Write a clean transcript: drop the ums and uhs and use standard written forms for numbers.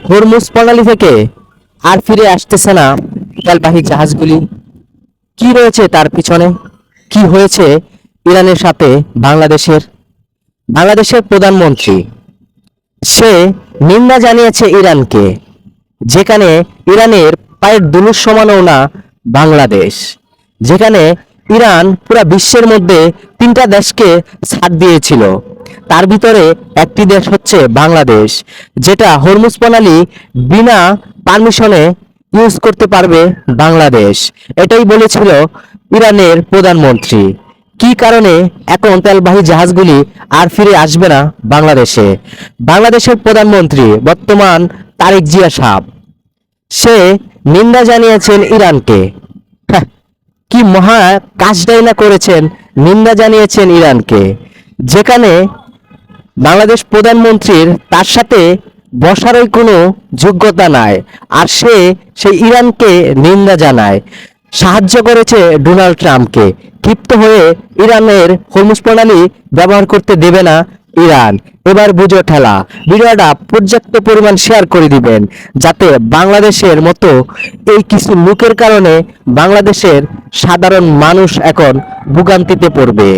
Hormuz প্রণালী থেকে আর ফিরে আসতেছে না তেলবাহী জাহাজগুলি। কি রয়েছে তার পিছনে? কি হয়েছে ইরানের সাথে বাংলাদেশের? বাংলাদেশের প্রধানমন্ত্রী সে নিন্দা জানিয়েছে ইরানকে, যেখানে ইরানের পায়ের ধুলোর সমানও না বাংলাদেশ, যেখানে ইরান পুরা বিশ্বের মধ্যে তিনটা দেশকে ছাড় দিয়েছিল, তার ভিতরে একটি দেশ হচ্ছে বাংলাদেশ, যেটা হরমুজ প্রণালী বিনা পারমিশনে ইউজ করতে পারবে বাংলাদেশ। এটাই বলেছিল ইরানের প্রধানমন্ত্রী। কি কারণে এখন তেলবাহী জাহাজগুলি আর ফিরে আসবে না বাংলাদেশে? বাংলাদেশের প্রধানমন্ত্রী বর্তমান তারেক জিয়া সাহেব সে নিন্দা জানিয়েছেন ইরানকে। হ্যাঁ, কি মহা কাজটাই না করেছেন, নিন্দা জানিয়েছেন ইরানকে, যেখানে বাংলাদেশ প্রধানমন্ত্রীর তার সাথে বসারই কোনো যোগ্যতা নাই, আর সে সেই ইরানকে নিন্দা জানায়। সাহায্য করেছে ডোনাল্ড ট্রাম্পকে। ক্ষিপ্ত হয়ে ইরানের হরমুজ প্রণালী ব্যবহার করতে দেবে না ইরান। এবার বুঝো ঠেলা। ভিডিওটা পর্যাপ্ত পরিমাণ শেয়ার করে দিবেন, যাতে বাংলাদেশের মতো এই কিছু লোকের কারণে বাংলাদেশের সাধারণ মানুষ এখন ভোগান্তিতে পড়বে।